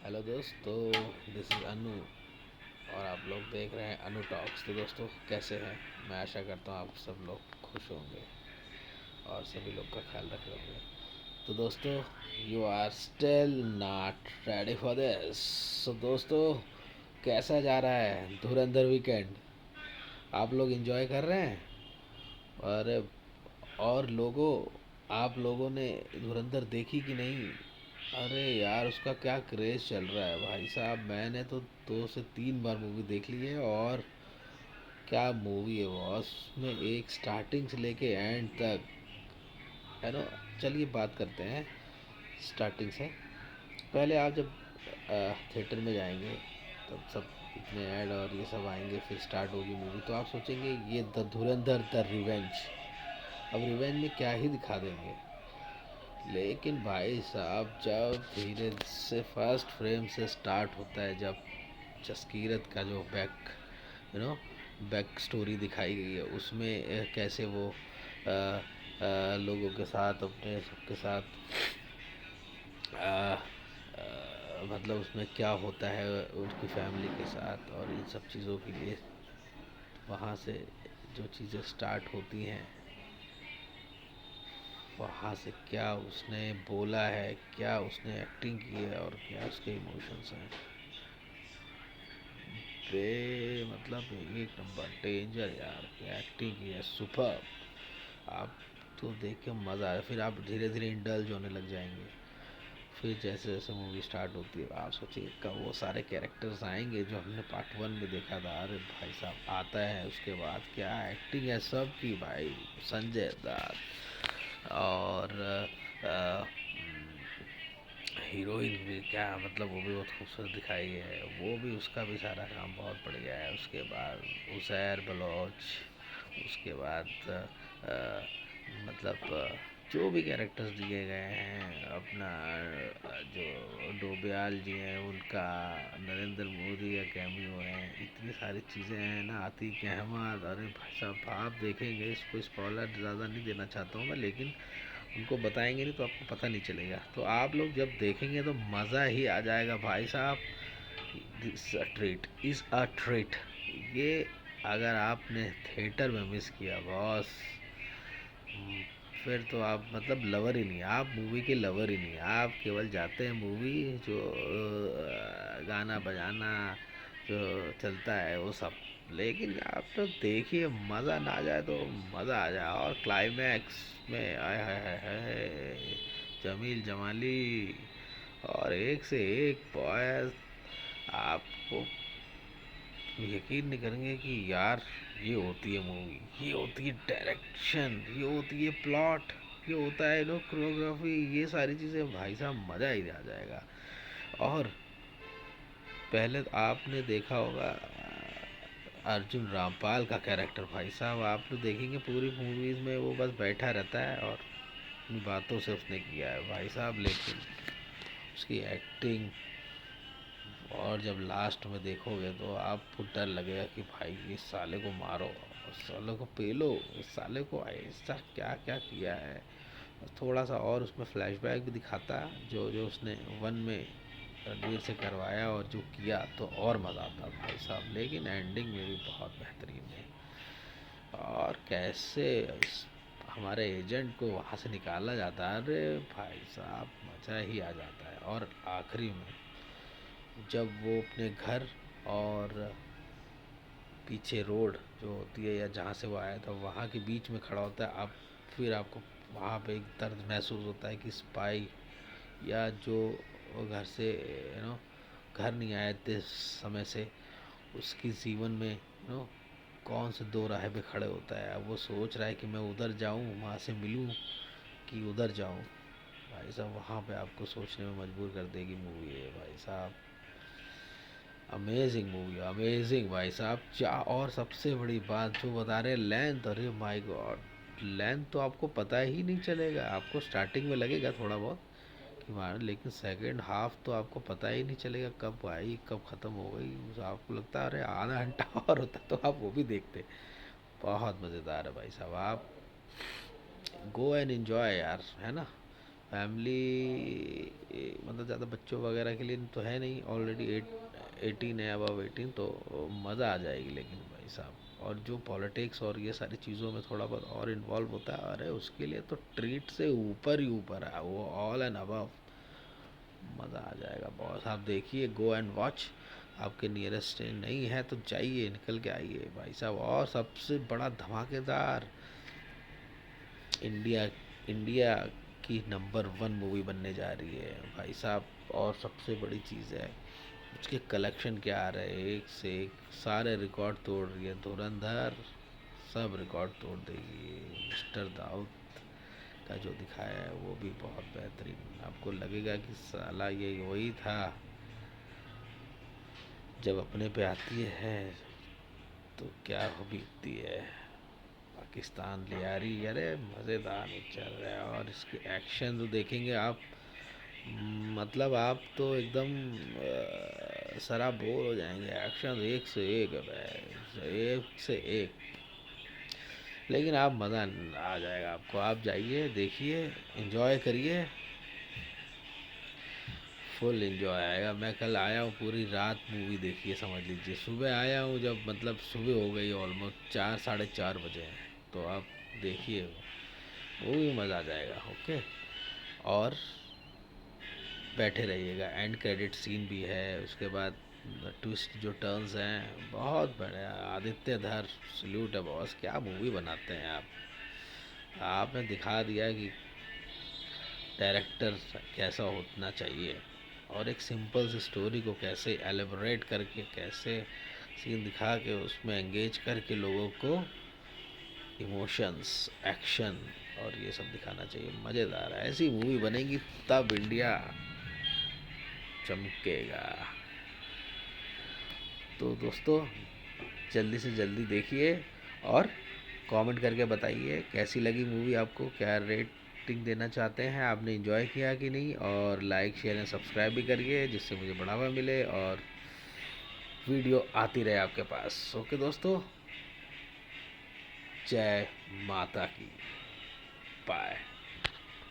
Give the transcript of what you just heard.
Hello दोस्तों, this is अनु और आप लोग देख रहे हैं अनु टॉक्स। तो दोस्तों कैसे हैं? मैं आशा करता हूँ आप सब लोग खुश होंगे और सभी लोग का ख्याल रख रहे होंगे। तो दोस्तों, you are still not ready for this. तो दोस्तों, कैसा जा रहा है धुरंधर वीकेंड? आप लोग एंजॉय कर रहे हैं? और लोगों, आप लोगों ने धुरंधर देखी कि नहीं? अरे यार, उसका क्या क्रेज़ चल रहा है भाई साहब। मैंने तो 2 से 3 बार मूवी देख ली है। और क्या मूवी है बॉस, उसमें एक स्टार्टिंग से लेके एंड तक है ना। चलिए बात करते हैं स्टार्टिंग से। पहले आप जब थिएटर में जाएंगे तब सब इतने ऐड और ये सब आएंगे, फिर स्टार्ट होगी मूवी तो आप सोचेंगे ये द धुरंधर द रिवेंज। अब रिवेंज में क्या ही दिखा देंगे। लेकिन भाई साहब, जब धीरे से फर्स्ट फ्रेम से स्टार्ट होता है, जब जसकीरत का जो बैक स्टोरी दिखाई गई है उसमें कैसे वो लोगों के साथ, अपने सबके साथ मतलब उसमें क्या होता है उसकी फैमिली के साथ और इन सब चीज़ों के लिए, वहाँ से जो चीज़ें स्टार्ट होती हैं, वहाँ से क्या उसने बोला है, क्या उसने एक्टिंग की है और क्या उसके इमोशंस हैं, बे मतलब एक नंबर डेंजर यार। क्या एक्टिंग की है, सुपर। आप तो देख के मज़ा आया, फिर आप धीरे धीरे इंडल्ज होने लग जाएंगे। फिर जैसे जैसे मूवी स्टार्ट होती है आप सोचिए कब वो सारे कैरेक्टर्स आएंगे जो हमने पार्ट 1 में देखा था। अरे भाई साहब, आता है उसके बाद क्या एक्टिंग है सब की भाई। संजय दत्त और हीरोइन भी क्या, मतलब वो भी बहुत खूबसूरत दिखाई है। वो भी, उसका भी सारा काम बहुत बढ़िया है। उसके बाद उसैर बलोच, उसके बाद मतलब जो भी कैरेक्टर्स दिए गए हैं, अपना जो डोबियाल जी हैं उनका, नरेंद्र मोदी का कैमियो है, इतनी सारी चीज़ें हैं ना, आतिक अहमद। अरे भाई साहब, आप देखेंगे, इसको स्पॉइलर ज़्यादा नहीं देना चाहता हूँ मैं, लेकिन उनको बताएंगे नहीं तो आपको पता नहीं चलेगा। तो आप लोग जब देखेंगे तो मज़ा ही आ जाएगा भाई साहब। This a treat is a treat. ये अगर आपने थिएटर में मिस किया बॉस, फिर तो आप मतलब लवर ही नहीं, आप मूवी के लवर ही नहीं। आप केवल जाते हैं मूवी जो गाना बजाना जो चलता है वो सब। लेकिन आप तो देखिए, मज़ा ना आ जाए तो मज़ा आ जाए। और क्लाइमैक्स में आय हाय हाय हाय, जमील जमाली और एक से एक बॉयज, आपको यकीन नहीं करेंगे कि यार ये होती है मूवी, ये होती है डायरेक्शन, ये होती है प्लॉट, ये होता है कोरियोग्राफी, ये सारी चीज़ें भाई साहब मज़ा ही आ जाएगा। और पहले तो आपने देखा होगा अर्जुन रामपाल का कैरेक्टर, भाई साहब आप तो देखेंगे पूरी मूवीज़ में वो बस बैठा रहता है और अपनी बातों से उसने किया है भाई साहब। लेकिन उसकी एक्टिंग, और जब लास्ट में देखोगे तो आपको डर लगेगा कि भाई इस साले को मारो, इस साले को पेलो, इस साले को ऐसा क्या क्या किया है। थोड़ा सा और उसमें फ्लैशबैक भी दिखाता जो जो उसने 1 में रणवीर से करवाया और जो किया, तो और मज़ा आता भाई साहब। लेकिन एंडिंग में भी बहुत बेहतरीन है। और कैसे हमारे एजेंट को वहाँ से निकाला जाता है, अरे भाई साहब मज़ा ही आ जाता है। और आखिरी में जब वो अपने घर और पीछे रोड जो होती है या जहाँ से वो आया था वहाँ के बीच में खड़ा होता है, आप फिर आपको वहाँ पे एक दर्द महसूस होता है कि स्पाई या जो घर से घर नहीं आए थे समय से, उसकी जीवन में कौन से दो राह पे खड़े होता है। अब वो सोच रहा है कि मैं उधर जाऊँ, वहाँ से मिलूँ, कि उधर जाऊँ। भाई साहब वहाँ पे आपको सोचने में मजबूर कर देगी मूवी है भाई साहब। अमेजिंग मूवी, अमेजिंग भाई साहब। क्या, और सबसे बड़ी बात जो बता रहे लेंथ, अरे माय गॉड, लेंथ तो आपको पता ही नहीं चलेगा। आपको स्टार्टिंग में लगेगा थोड़ा बहुत कि मार, लेकिन सेकंड हाफ तो आपको पता ही नहीं चलेगा कब आई कब ख़त्म हो गई। आपको लगता है अरे आधा घंटा और होता तो आप वो भी देखते। बहुत मज़ेदार है भाई साहब। आप गो एंड एंजॉय यार, है ना। फैमिली मतलब ज़्यादा बच्चों वगैरह के लिए तो है नहीं, ऑलरेडी 18 है, अबव 18, तो मज़ा आ जाएगी। लेकिन भाई साहब, और जो पॉलिटिक्स और ये सारी चीज़ों में थोड़ा बहुत और इन्वॉल्व होता है, अरे उसके लिए तो ट्रीट से ऊपर ही ऊपर है वो, ऑल एंड अबव। मज़ा आ जाएगा बॉस, आप देखिए, गो एंड वॉच। आपके नियरेस्ट नहीं है तो जाइए, निकल के आइए भाई साहब। और सबसे बड़ा धमाकेदार, इंडिया इंडिया की नंबर 1 मूवी बनने जा रही है भाई साहब। और सबसे बड़ी चीज़ है, उसके कलेक्शन क्या आ रहे हैं, एक से एक सारे रिकॉर्ड तोड़ रही है। धुरंधर सब रिकॉर्ड तोड़ देगी। मिस्टर दाऊद का जो दिखाया है वो भी बहुत बेहतरीन, आपको लगेगा कि साला ये वही था। जब अपने पे आती है तो क्या हो बीतती है। पाकिस्तान लियारी, अरे मज़ेदार पिक्चर है। और इसके एक्शन जो देखेंगे आप, मतलब आप तो एकदम सराबोर हो जाएंगे। एक्शन एक से एक है भाई, एक से एक। लेकिन आप मज़ा आ जाएगा आपको, आप जाइए, देखिए, एंजॉय करिए, फुल एंजॉय आएगा। मैं कल आया हूँ, पूरी रात मूवी देखी है समझ लीजिए। सुबह आया हूँ, जब मतलब सुबह हो गई ऑलमोस्ट 4 साढ़े 4 बजे हैं। तो आप देखिए, वो भी मज़ा आ जाएगा। ओके, और बैठे रहिएगा। एंड क्रेडिट सीन भी है, उसके बाद ट्विस्ट जो टर्न्स हैं बहुत बढ़िया। आदित्य धर, सल्यूट है बॉस, क्या मूवी बनाते हैं आप। आपने दिखा दिया कि डायरेक्टर कैसा होना चाहिए, और एक सिंपल सी स्टोरी को कैसे एलेबोरेट करके, कैसे सीन दिखा के उसमें एंगेज करके लोगों को इमोशंस, एक्शन और ये सब दिखाना चाहिए। मज़ेदार है, ऐसी मूवी बनेगी तब इंडिया चमकेगा। तो दोस्तों, जल्दी से जल्दी देखिए और कमेंट करके बताइए कैसी लगी मूवी आपको, क्या रेटिंग देना चाहते हैं, आपने एंजॉय किया कि नहीं। और लाइक शेयर एंड सब्सक्राइब भी करिए, जिससे मुझे बढ़ावा मिले और वीडियो आती रहे आपके पास। ओके दोस्तों, जय माता की, बाय।